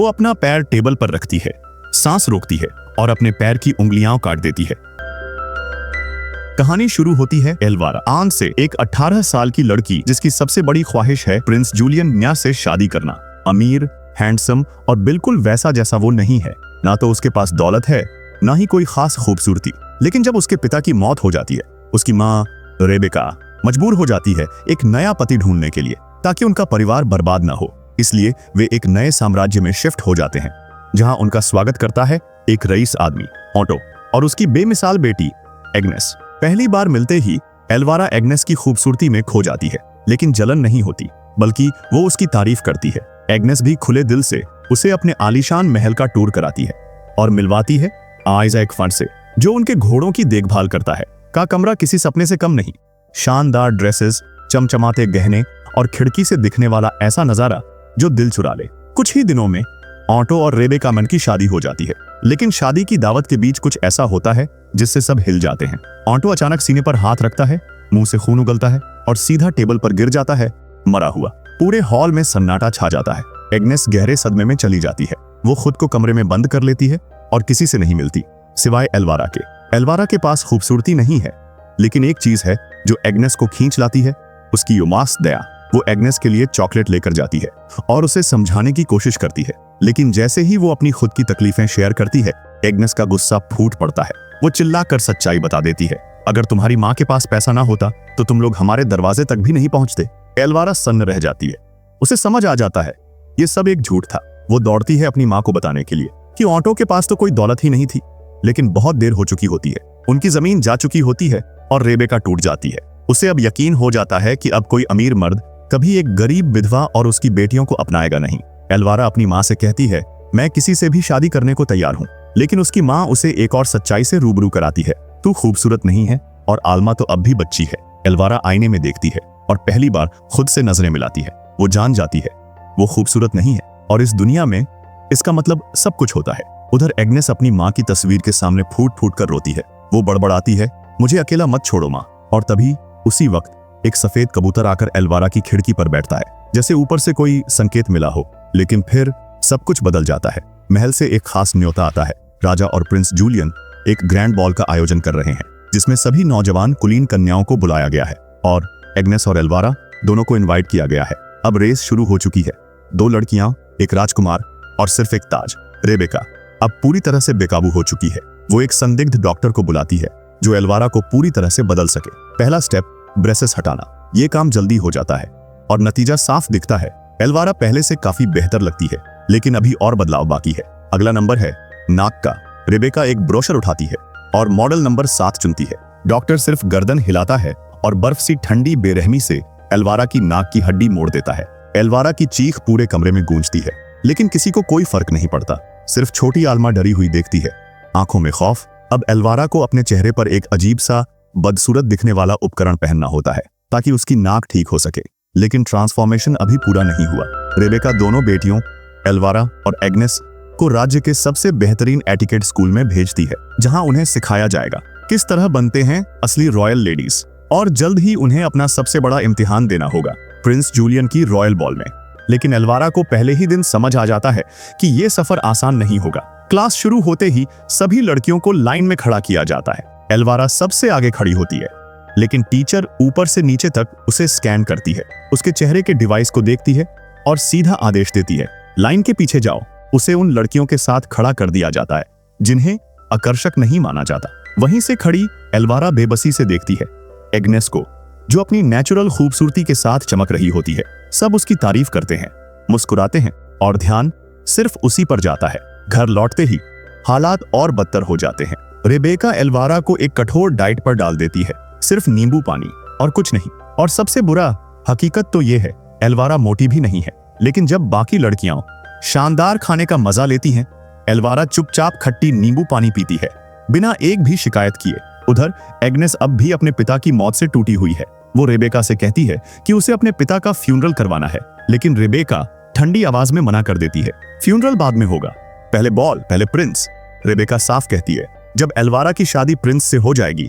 वो अपना पैर टेबल पर रखती है, सांस रोकती है और अपने पैर की उंगलियां काट देती है। कहानी शुरू होती है एल्वारा आन से, एक 18 साल की लड़की जिसकी सबसे बड़ी ख्वाहिश है प्रिंस जूलियन न्या से शादी करना। अमीर, हैंडसम और बिल्कुल वैसा जैसा वो नहीं है। ना तो उसके पास दौलत है, ना ही कोई खास खूबसूरती। लेकिन जब उसके पिता की मौत हो जाती है, उसकी माँ रेबेका मजबूर हो जाती है एक नया पति ढूंढने के लिए, ताकि उनका परिवार बर्बाद ना हो। इसलिए वे एक नए साम्राज्य में शिफ्ट हो जाते हैं, जहां उनका स्वागत करता है एक रईस आदमी ऑटो और उसकी बेमिसाल बेटी एग्नेस। पहली बार मिलते ही एल्वारा एग्नेस की खूबसूरती में खो जाती है, लेकिन जलन नहीं होती, बल्कि वो उसकी तारीफ करती है। एग्नेस भी खुले दिल से उसे अपने आलीशान महल का टूर कराती है और मिलवाती है आइजैक फंड से, जो उनके घोड़ों की देखभाल करता है। का कमरा किसी सपने से कम नहीं। शानदार ड्रेसेस, चमचमाते गहने और खिड़की से दिखने वाला ऐसा नजारा जो दिल चुरा ले। कुछ ही दिनों में ऑटो और रेबेका मन की शादी हो जाती है, लेकिन शादी की दावत के बीच कुछ ऐसा होता है जिससे सब हिल जाते हैं। ऑटो अचानक सीने पर हाथ रखता है, मुंह से खून उगलता है और सीधा टेबल पर गिर जाता है, मरा हुआ। पूरे हॉल में सन्नाटा छा जाता है। एग्नेस गहरे सदमे में चली जाती है। वो खुद को कमरे में बंद कर लेती है और किसी से नहीं मिलती, सिवाय एल्वारा के। एल्वारा के पास खूबसूरती नहीं है, लेकिन एक चीज है जो एग्नेस को खींच लाती है, उसकी उमास दया। वो एग्नेस के लिए चॉकलेट लेकर जाती है और उसे समझाने की कोशिश करती है, लेकिन जैसे ही वो अपनी खुद की तकलीफें शेयर करती है, एग्नेस का गुस्सा फूट पड़ता है। वो चिल्लाकर सच्चाई बता देती है, अगर तुम्हारी माँ के पास पैसा ना होता तो तुम लोग हमारे दरवाजे तक भी नहीं पहुंचते। एल्वारा सन्न रह जाती है। उसे समझ आ जाता है ये सब एक झूठ था। वो दौड़ती है अपनी माँ को बताने के लिए कि ऑटो के पास तो कोई दौलत ही नहीं थी, लेकिन बहुत देर हो चुकी होती है। उनकी जमीन जा चुकी होती है और रेबेका टूट जाती है। उसे अब यकीन हो जाता है कि अब कोई अमीर मर्द कभी एक गरीब विधवा और उसकी बेटियों को अपनाएगा नहीं। एल्वारा अपनी माँ से कहती है, मैं किसी से भी शादी करने को तैयार हूँ, लेकिन उसकी माँ उसे एक और सच्चाई से रूबरू कराती है, तू खूबसूरत नहीं है और आल्मा तो अब भी बच्ची है। एल्वारा आईने में देखती है और पहली बार खुद से नजरें मिलाती है। वो जान जाती है वो खूबसूरत नहीं है और इस दुनिया में इसका मतलब सब कुछ होता है। उधर एग्नेस अपनी माँ की तस्वीर के सामने फूट फूट कर रोती है। वो बड़बड़ाती है, मुझे अकेला मत छोड़ो माँ। और तभी उसी वक्त एक सफेद कबूतर आकर एल्वारा की खिड़की पर बैठता है, जैसे ऊपर से कोई संकेत मिला हो। लेकिन फिर सब कुछ बदल जाता है। महल से एक खास न्योता आता है। राजा और प्रिंस जूलियन एक ग्रैंड बॉल का आयोजन कर रहे हैं, जिसमें सभी नौजवान कुलीन कन्याओं को बुलाया गया है और एग्नेस और एल्वारा दोनों को इनवाइट किया गया है। अब रेस शुरू हो चुकी है। 2 लड़कियां, एक राजकुमार और सिर्फ एक ताज। रेबेका अब पूरी तरह से बेकाबू हो चुकी है। वो एक संदिग्ध डॉक्टर को बुलाती है जो एल्वारा को पूरी तरह से बदल सके। पहला स्टेप, ब्रेसेस हटाना। ये काम जल्दी हो जाता है और नतीजा साफ दिखता है। एल्वारा पहले से काफी बेहतर लगती है, लेकिन अभी और बदलाव बाकी है। अगला नंबर है नाक का। रेबेका एक ब्रोशर उठाती है और मॉडल नंबर 7 चुनती है। डॉक्टर सिर्फ गर्दन हिलाता है और बर्फ सी ठंडी बेरहमी से एल्वारा की नाक की हड्डी मोड़ देता है। एल्वारा की चीख पूरे कमरे में गूंजती है, लेकिन किसी को कोई फर्क नहीं पड़ता। सिर्फ छोटी आल्मा डरी हुई देखती है, आंखों में खौफ। अब एल्वारा को अपने चेहरे पर एक अजीब सा बदसूरत दिखने वाला उपकरण पहनना होता है ताकि उसकी नाक ठीक हो सके। लेकिन ट्रांसफॉर्मेशन अभी पूरा नहीं हुआ। रेबेका दोनों बेटियों एल्वारा और एग्नेस को राज्य के सबसे बेहतरीन एटिकेट स्कूल में भेजती है, जहां उन्हें सिखाया जाएगा किस तरह बनते हैं असली रॉयल लेडीज। और जल्द ही उन्हें अपना सबसे बड़ा इम्तिहान देना होगा, प्रिंस जूलियन की रॉयल बॉल में। लेकिन एल्वारा को पहले ही दिन समझ आ जाता है कि ये सफर आसान नहीं होगा। क्लास शुरू होते ही सभी लड़कियों को लाइन में खड़ा किया जाता है। एल्वारा सबसे आगे खड़ी होती है, लेकिन टीचर ऊपर से नीचे तक उसे स्कैन करती है, उसके चेहरे के डिवाइस को देखती है और सीधा आदेश देती है, लाइन के पीछे जाओ। उसे उन लड़कियों के साथ खड़ा कर दिया जाता है जिन्हें आकर्षक नहीं माना जाता। वहीं से खड़ी एल्वारा बेबसी से देखती है एग्नेस को, जो अपनी नेचुरल खूबसूरती के साथ चमक रही होती है। सब उसकी तारीफ करते हैं, मुस्कुराते हैं और ध्यान सिर्फ उसी पर जाता है। घर लौटते ही हालात और बदतर हो जाते हैं। रेबेका एल्वारा को एक कठोर डाइट पर डाल देती है, सिर्फ नींबू पानी और कुछ नहीं। और सबसे बुरा हकीकत तो ये है, एल्वारा मोटी भी नहीं है। लेकिन जब बाकी लड़कियां शानदार खाने का मजा लेती हैं, एल्वारा चुपचाप खट्टी नींबू पानी पीती है, बिना एक भी शिकायत किए। उधर एग्नेस अब भी अपने पिता की मौत से टूटी हुई है। वो रेबेका से कहती है कि उसे अपने पिता का फ्यूनरल करवाना है, लेकिन रेबेका ठंडी आवाज में मना कर देती है, फ्यूनरल बाद में होगा, पहले बॉल, पहले प्रिंस। रेबेका साफ कहती है, जब एल्वारा की शादी प्रिंस से हो जाएगी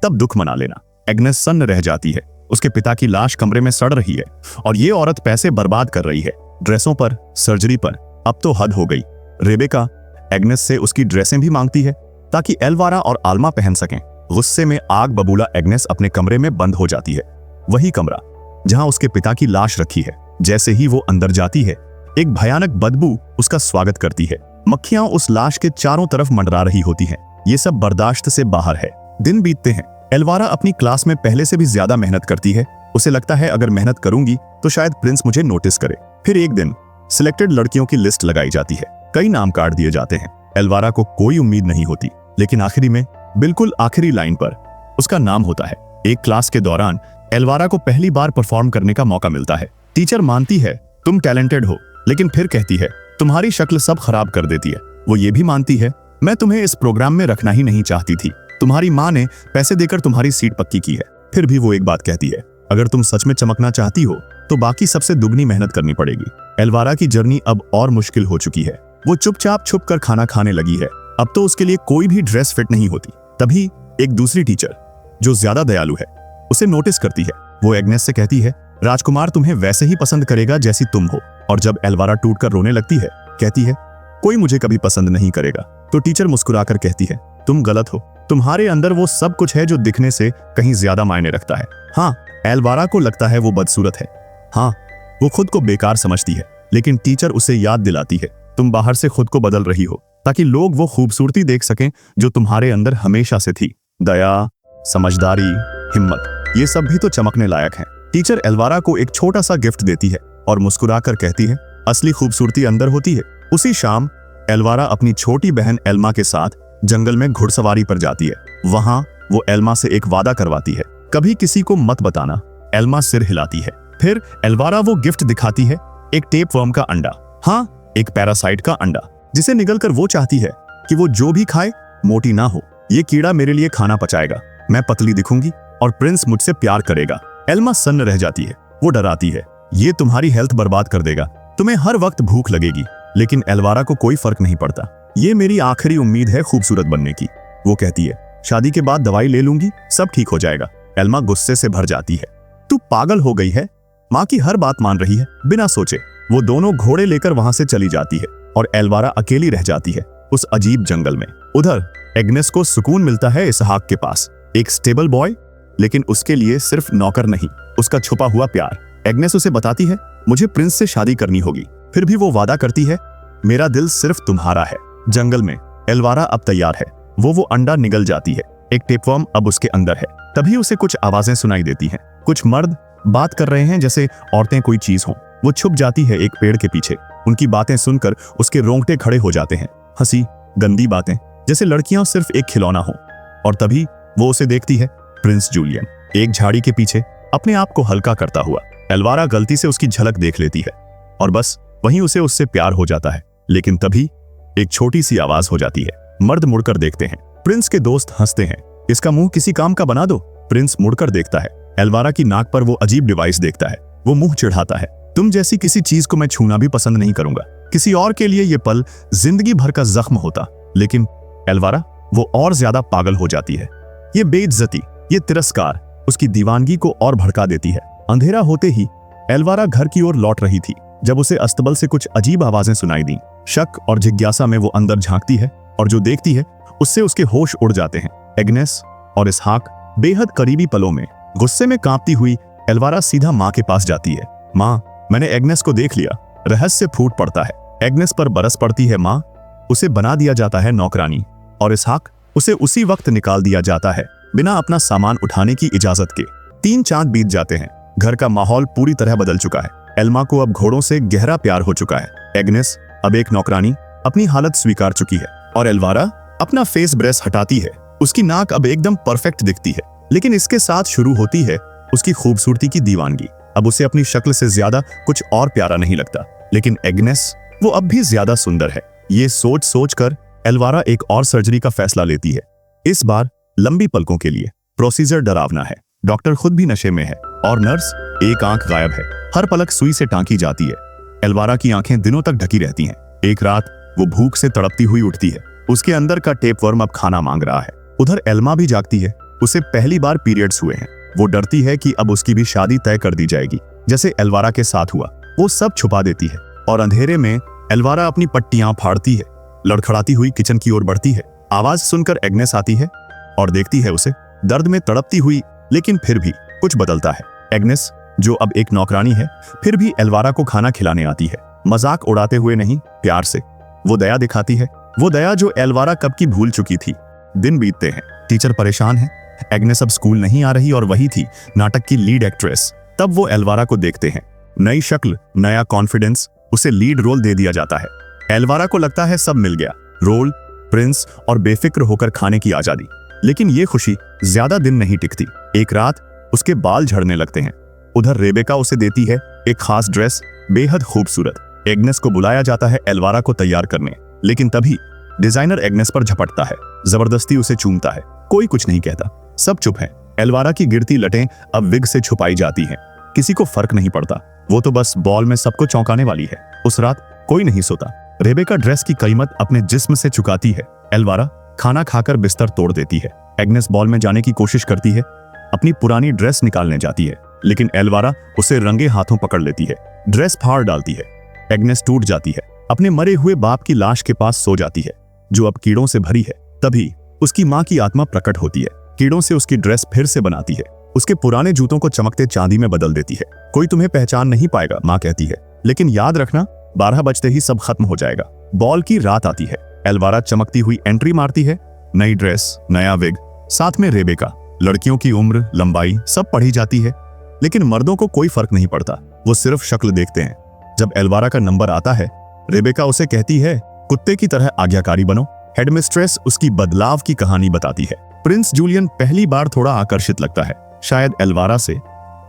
तब दुख मना लेना। एग्नेस सन्न रह जाती है। उसके पिता की लाश कमरे में सड़ रही है और ये औरत पैसे बर्बाद कर रही है, ड्रेसों पर, सर्जरी पर, अब तो हद हो गई। रेबेका एग्नेस से उसकी ड्रेसें भी मांगती है ताकि एल्वारा और आल्मा पहन सकें। गुस्से में आग बबूला एग्नेस अपने कमरे में बंद हो जाती है, वही कमरा जहां उसके पिता की लाश रखी है। जैसे ही वो अंदर जाती है, एक भयानक बदबू उसका स्वागत करती है। मक्खियां उस लाश के चारों तरफ मंडरा रही होती हैं। ये सब बर्दाश्त से बाहर है। दिन बीतते हैं। एल्वारा अपनी क्लास में पहले से भी ज्यादा मेहनत करती है। उसे लगता है अगर मेहनत करूंगी तो शायद प्रिंस मुझे नोटिस करे। फिर एक दिन सिलेक्टेड लड़कियों की लिस्ट लगाई जाती है। कई नाम काट दिए जाते हैं। एल्वारा को कोई उम्मीद नहीं होती, लेकिन आखिरी में, बिल्कुल आखिरी लाइन पर उसका नाम होता है। एक क्लास के दौरान एल्वारा को पहली बार परफॉर्म करने का मौका मिलता है। टीचर मानती है तुम टैलेंटेड हो, लेकिन फिर कहती है तुम्हारी शक्ल सब खराब कर देती है। वो ये भी मानती है मैं तुम्हें इस प्रोग्राम में रखना ही नहीं चाहती थी। तुम्हारी माँ ने पैसे देकर तुम्हारी सीट पक्की की है। फिर भी वो एक बात कहती है, अगर तुम सच में चमकना चाहती हो तो बाकी सबसे दुगनी मेहनत करनी पड़ेगी। एल्वारा की जर्नी अब और मुश्किल हो चुकी है। वो चुपचाप छुप कर खाना खाने लगी है। अब तो उसके लिए कोई भी ड्रेस फिट नहीं होती। तभी एक दूसरी टीचर जो ज्यादा दयालु है उसे नोटिस करती है। वो एग्नेस से कहती है राजकुमार तुम्हें वैसे ही पसंद करेगा जैसी तुम हो। और जब एल्वारा टूटकर रोने लगती है, कहती है कोई मुझे कभी पसंद नहीं करेगा, तो टीचर मुस्कुराकर कहती है तुम गलत हो। तुम्हारे अंदर वो सब कुछ है जो दिखने से कहीं ज्यादा मायने रखता है। हाँ, एल्वारा को लगता है वो बदसूरत है। हाँ, वो खुद को बेकार समझती है, लेकिन टीचर उसे याद दिलाती है तुम बाहर से खुद को बदल रही हो ताकि लोग वो खूबसूरती देख सकें जो तुम्हारे अंदर हमेशा से थी। दया, समझदारी, हिम्मत, ये सब भी तो चमकने लायक हैं। टीचर एल्वारा को एक छोटा सा गिफ्ट देती है और मुस्कुराकर कहती है असली खूबसूरती अंदर होती है। उसी शाम एल्वारा अपनी छोटी बहन एल्मा के साथ जंगल में घुड़सवारी पर जाती है। वहां वो एल्मा से एक वादा करवाती है, कभी किसी को मत बताना। एल्मा सिर हिलाती है। फिर एल्वारा वो गिफ्ट दिखाती है, एक टेप वर्म का अंडा। हाँ, एक पैरासाइट का अंडा, जिसे निगलकर वो चाहती है कि वो जो भी खाए मोटी ना हो। ये कीड़ा मेरे लिए खाना पचाएगा, मैं पतली दिखूंगी और प्रिंस मुझसे प्यार करेगा। एल्मा सन्न रह जाती है। वो डराती है ये तुम्हारी हेल्थ बर्बाद कर देगा, तुम्हें हर वक्त भूख लगेगी। लेकिन एल्वारा को कोई फर्क नहीं पड़ता। ये मेरी आखिरी उम्मीद है खूबसूरत बनने की। वो कहती है शादी के बाद दवाई ले लूंगी, सब ठीक हो जाएगा। एल्मा गुस्से से भर जाती है, तू पागल हो गई है, माँ की हर बात मान रही है। बिना सोचे वो दोनों घोड़े लेकर वहां से चली जाती है और एल्वारा अकेली रह जाती है उस अजीब जंगल में। उधर एग्नेस को सुकून मिलता है इसहाक के पास, एक स्टेबल बॉय, लेकिन उसके लिए सिर्फ नौकर नहीं, उसका छुपा हुआ प्यार। एग्नेस उसे बताती है मुझे प्रिंस से शादी करनी होगी। फिर भी वो वादा करती है मेरा दिल सिर्फ तुम्हारा है। जंगल में एल्वारा अब तैयार है। वो अंडा निगल जाती है। एक टेपवर्म अब उसके अंदर है। तभी उसे कुछ आवाजें सुनाई देती हैं। कुछ मर्द बात कर रहे हैं जैसे औरतें कोई चीज हों। वो छुप जाती है एक पेड़ के पीछे। उनकी बातें सुनकर उसके रोंगटे खड़े हो जाते हैं। हंसी, गंदी बातें, जैसे लड़कियां सिर्फ एक खिलौना हो। और तभी वो उसे देखती है, प्रिंस जूलियन, एक झाड़ी के पीछे अपने आप को हल्का करता हुआ। एल्वारा गलती से उसकी झलक देख लेती है और बस वहीं उसे उससे प्यार हो जाता है। लेकिन तभी एक छोटी सी आवाज हो जाती है। मर्द मुड़कर देखते हैं। प्रिंस के दोस्त हंसते हैं, इसका मुंह किसी काम का बना दो। प्रिंस मुड़कर देखता है। एल्वारा की नाक पर वो अजीब डिवाइस देखता है। वो मुंह चिढ़ाता है, तुम जैसी किसी चीज को मैं छूना भी पसंद नहीं करूंगा। किसी और के लिए ये पल जिंदगी भर का जख्म होता। लेकिन एल्वारा वो और ज्यादा पागल हो जाती है। ये बेइज्जती, ये तिरस्कार उसकी दीवानगी को और भड़का देती है। अंधेरा होते ही एल्वारा घर की ओर लौट रही थी जब उसे अस्तबल से कुछ अजीब आवाजें सुनाई दी। शक और जिज्ञासा में वो अंदर झांकती है और जो देखती है उससे उसके होश उड़ जाते हैं। एग्नेस और इसहाक बेहद करीबी पलों में। गुस्से में कांपती हुई एल्वारा सीधा माँ के पास जाती है। माँ, मैंने एग्नेस को देख लिया। रहस्य फूट पड़ता है। एग्नेस पर बरस पड़ती है माँ। उसे बना दिया जाता है नौकरानी और इसहाक उसे उसी वक्त निकाल दिया जाता है बिना अपना सामान उठाने की इजाजत के। 3 चांद बीत जाते हैं। घर का माहौल पूरी तरह बदल चुका है। एल्मा को अब घोड़ों से गहरा प्यार हो चुका है। एग्नेस अब एक नौकरानी अपनी हालत स्वीकार चुकी है और एल्वारा अपना फेस ब्रेस हटाती है। उसकी नाक अब एकदम परफेक्ट दिखती है। लेकिन इसके साथ शुरू होती है उसकी खूबसूरती की दीवानगी। अब उसे अपनी शक्ल से ज्यादा कुछ और प्यारा नहीं लगता। लेकिन एग्नेस वो अब भी ज्यादा सुंदर है। ये सोच सोच कर एल्वारा एक और सर्जरी का फैसला लेती है। इस बार लंबी पलकों के लिए। प्रोसीजर डरावना है। डॉक्टर खुद भी नशे में है और नर्स एक आंख गायब है। हर पलक सुई से टांकी जाती है। एल्वारा की आंखें दिनों तक ढकी रहती हैं। एक रात वो भूख से तड़पती हुई उठती है। उसके अंदर का टेपवर्म अब खाना मांग रहा है। उधर एल्मा भी जागती है। उसे पहली बार पीरियड्स हुए हैं। वो डरती है कि अब उसकी भी शादी तय कर दी जाएगी, जैसे एल्वारा के साथ हुआ। वो सब छुपा देती है और अंधेरे में एल्वारा अपनी पट्टियां फाड़ती है, लड़खड़ाती हुई किचन की ओर बढ़ती है। आवाज सुनकर एग्नेस आती है और देखती है उसे दर्द में तड़पती हुई, लेकिन फिर भी कुछ बदलता है। एग्नेस, जो अब एक नौकरानी है, फिर भी एल्वारा को खाना खिलाने आती है, मजाक उड़ाते हुए नहीं, प्यार से। वो दया दिखाती है, वो दया जो एल्वारा कब की भूल चुकी थी। दिन बीतते हैं, टीचर परेशान है। एग्नेस अब स्कूल नहीं आ रही और वही थी नाटक की लीड एक्ट्रेस। तब वो एल्वारा को देखते हैं, नई शक्ल, नया कॉन्फिडेंस, उसे लीड रोल दे दिया जाता है। एल्वारा को लगता है सब मिल गया, रोल, प्रिंस और बेफिक्र होकर खाने की आजादी। लेकिन ये खुशी ज्यादा दिन नहीं टिकती। एक रात उसके बाल झड़ने लगते हैं। उधर रेबेका उसे देती है एक खास ड्रेस, बेहद खूबसूरत। एग्नेस को बुलाया जाता है एल्वारा को तैयार करने, लेकिन तभी डिजाइनर एग्नेस पर झपटता है, जबरदस्ती उसे चूमता है। कोई कुछ नहीं कहता, सब चुप हैं। एल्वारा की गिरती लटें अब विग से छुपाई जाती हैं। किसी को फर्क नहीं पड़ता, वो तो बस बॉल में सबको चौंकाने वाली है। उस रात कोई नहीं सोता। रेबेका ड्रेस की कीमत अपने जिस्म से चुकाती है। एल्वारा खाना खाकर बिस्तर तोड़ देती है। एग्नेस बॉल में जाने की कोशिश करती है, अपनी पुरानी ड्रेस निकालने जाती है, लेकिन एल्वारा उसे रंगे हाथों पकड़ लेती है, ड्रेस फाड़ डालती है। एग्नेस टूट जाती है, अपने मरे हुए बाप की लाश के पास सो जाती है, जो अब कीड़ों से भरी है। तभी उसकी माँ की आत्मा प्रकट होती है, कीड़ों से उसकी ड्रेस फिर से बनाती है, उसके पुराने जूतों को चमकते चांदी में बदल देती है। कोई तुम्हें पहचान नहीं पाएगा, माँ कहती है, लेकिन याद रखना 12 बजते ही सब खत्म हो जाएगा। बॉल की रात आती है। एल्वारा चमकती हुई एंट्री मारती है, नई ड्रेस, नया विग, साथ में रेबेका। लड़कियों की उम्र, लंबाई सब पढ़ी जाती है, लेकिन मर्दों को कोई फर्क नहीं पड़ता, वो सिर्फ शक्ल देखते हैं। जब एल्वारा का नंबर आता है, रेबेका उसे कहती है, कुत्ते की तरह आज्ञाकारी बनो। हेडमिस्ट्रेस उसकी बदलाव की कहानी बताती है। प्रिंस जूलियन पहली बार थोड़ा आकर्षित लगता है, शायद एल्वारा से,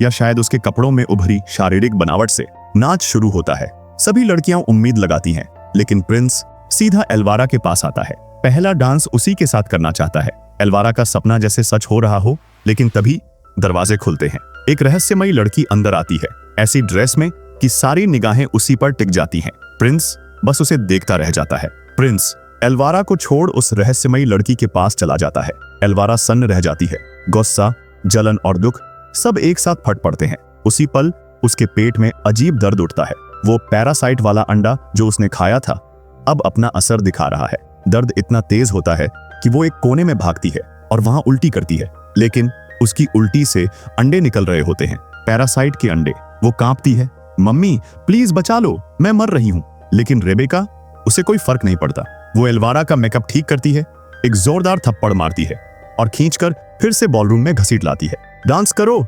या शायद उसके कपड़ों में उभरी शारीरिक बनावट से। नाच शुरू होता है, सभी लड़कियां उम्मीद लगाती हैं, लेकिन प्रिंस सीधा एल्वारा के पास आता है। पहला डांस उसी के साथ करना चाहता है। एल्वारा का सपना जैसे सच हो रहा हो, लेकिन तभी दरवाजे खुलते हैं। एक रहस्यमयी लड़की अंदर आती है, ऐसी ड्रेस में कि सारी निगाहें उसी पर टिक जाती हैं। प्रिंस बस उसे देखता रह जाता है। प्रिंस एल्वारा को छोड़ उस रहस्यमयी लड़की के पास चला जाता है। एल्वारा सन्न रह जाती है। गुस्सा, जलन और दुख सब एक साथ फट पड़ते हैं। उसी पल उसके पेट में अजीब दर्द उठता है। वो पैरासाइट वाला अंडा जो उसने खाया था अब अपना असर दिखा रहा है। दर्द इतना तेज होता है कि वो एक कोने में भागती है और वहां उल्टी करती है, लेकिन उसकी उल्टी से अंडे निकल रहे होते हैं, पैरासाइट के अंडे। वो कांपती है, मम्मी प्लीज बचा लो, मैं मर रही हूं। लेकिन रेबेका, उसे कोई फर्क नहीं पड़ता। वो एल्वारा का मेकअप ठीक करती है, एक जोरदार थप्पड़ मारती है और खींचकर फिर से बॉलरूम में घसीट लाती है। डांस करो,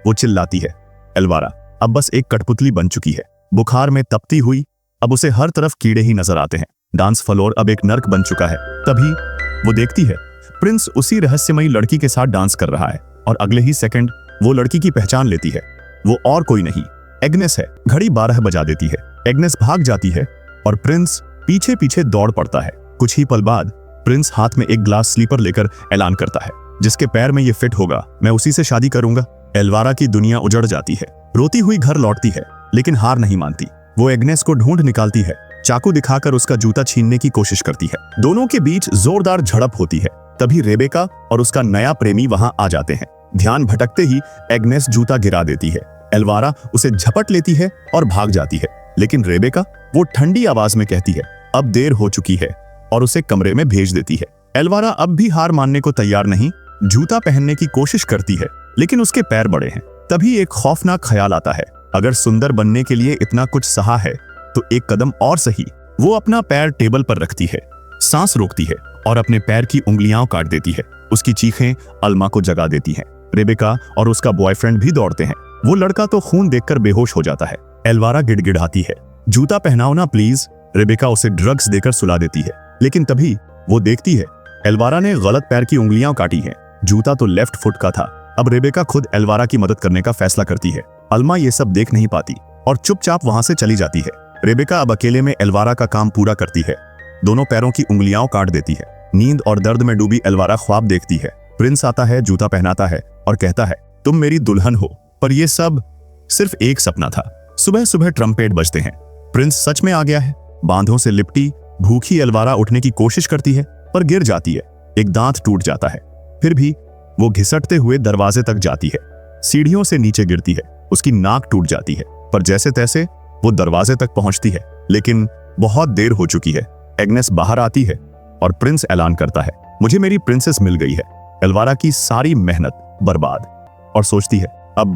वो चिल्लाती है। एल्वारा अब बस एक कठपुतली बन चुकी है, बुखार में तपती हुई। अब उसे हर तरफ कीड़े ही नजर आते हैं। डांस फ्लोर अब एक नर्क बन चुका है। तभी वो देखती है, प्रिंस उसी रहस्यमयी लड़की के साथ डांस कर रहा है, और अगले ही सेकंड वो लड़की की पहचान लेती है। वो और कोई नहीं, एग्नेस है। घड़ी 12 बजा देती है। एग्नेस भाग जाती है और प्रिंस पीछे पीछे दौड़ पड़ता है। कुछ ही पल बाद प्रिंस हाथ में एक ग्लास स्लीपर लेकर ऐलान करता है, जिसके पैर में ये फिट होगा मैं उसी से शादी करूंगा। एल्वारा की दुनिया उजड़ जाती है। रोती हुई घर लौटती है, लेकिन हार नहीं मानती। वो एग्नेस को ढूंढ निकालती है, चाकू दिखाकर उसका जूता छीनने की कोशिश करती है। दोनों के बीच जोरदार झड़प होती है। तभी रेबेका और उसका नया प्रेमी वहां आ जाते हैं। ध्यान भटकते ही एग्नेस जूता गिरा देती है। एल्वारा उसे झपट लेती है और भाग जाती है, लेकिन रेबेका वो ठंडी आवाज में कहती है अब देर हो चुकी है, और उसे कमरे में भेज देती है। एल्वारा अब भी हार मानने को तैयार नहीं, जूता पहनने की कोशिश करती है, लेकिन उसके पैर बड़े हैं। तभी एक खौफनाक ख्याल आता है, अगर सुंदर बनने के लिए इतना कुछ सहा है तो एक कदम और सही। वो अपना पैर टेबल पर रखती है, सांस रोकती है और अपने पैर की उंगलियां काट देती है। उसकी चीखें अल्मा को जगा देती हैं। रेबेका और उसका बॉयफ्रेंड भी दौड़ते हैं। वो लड़का तो खून देखकर बेहोश हो जाता है। एल्वारा गिड़गिड़ाती है, जूता पहनाओ ना प्लीज। रेबेका उसे ड्रग्स देकर सुला देती है, लेकिन तभी वो देखती है एल्वारा ने गलत पैर की उंगलियां काटी हैं। जूता तो लेफ्ट फुट का था। अब रेबेका खुद एल्वारा की मदद करने का फैसला करती है। अल्मा ये सब देख नहीं पाती और चुपचाप वहां से चली जाती है। रेबेका अब अकेले में एल्वारा का काम पूरा करती है। दोनों पैरों की उंगलियां काट देती है। नींद और दर्द में डूबी एल्वारा ख्वाब देखती है। प्रिंस आता है, जूता पहनाता है और कहता है तुम मेरी दुल्हन हो। पर यह सब सिर्फ एक सपना था। सुबह सुबह ट्रम्पेट बजते हैं। प्रिंस सच में आ गया है। बांधों से लिपटी भूखी एल्वारा उठने की कोशिश करती है, पर गिर जाती है। एक दांत टूट जाता है। फिर भी वो घिसटते हुए दरवाजे तक जाती है। सीढ़ियों से नीचे गिरती है। उसकी नाक टूट जाती है, पर जैसे तैसे वो दरवाजे तक पहुंचती है। लेकिन बहुत देर हो चुकी है। एग्नेस बाहर आती है और प्रिंस ऐलान करता है, मुझे मेरी प्रिंसेस मिल गई है। एल्वारा की सारी मेहनत बर्बाद, और सोचती है अब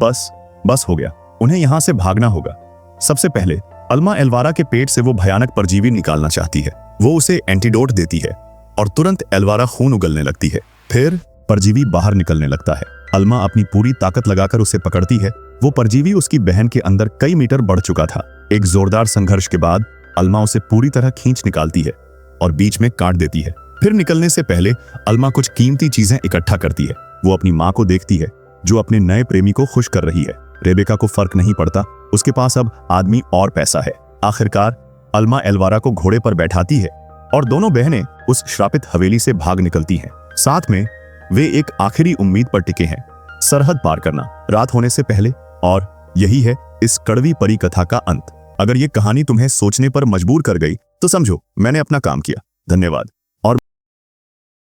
बस हो गया, उन्हें यहां से भागना होगा। सबसे पहले अल्मा एल्वारा के पेट से वो भयानक परजीवी निकालना चाहती है। वो उसे एंटीडोट देती है और तुरंत एल्वारा खून उगलने लगती है। फिर परजीवी बाहर निकलने लगता है। अल्मा अपनी पूरी ताकत लगाकर उसे पकड़ती है। वो परजीवी उसकी बहन के अंदर कई मीटर बढ़ चुका था। एक जोरदार संघर्ष के बाद अल्मा उसे पूरी तरह खींच निकालती है और बीच में काट देती है। फिर निकलने से पहले अल्मा कुछ कीमती चीजें इकट्ठा करती है। वो अपनी माँ को देखती है जो अपने नए प्रेमी को खुश कर रही है। रेबेका को फर्क नहीं पड़ता, उसके पास अब आदमी और पैसा है। आखिरकार अल्मा एल्वारा को घोड़े पर बैठाती है और दोनों बहनें उस श्रापित हवेली से भाग निकलती हैं। साथ में वे एक आखिरी उम्मीद पर टिके हैं, सरहद पार करना रात होने से पहले। और यही है इस कड़वी परी कथा का अंत। अगर ये कहानी तुम्हें सोचने पर मजबूर कर गई तो समझो मैंने अपना काम किया। धन्यवाद।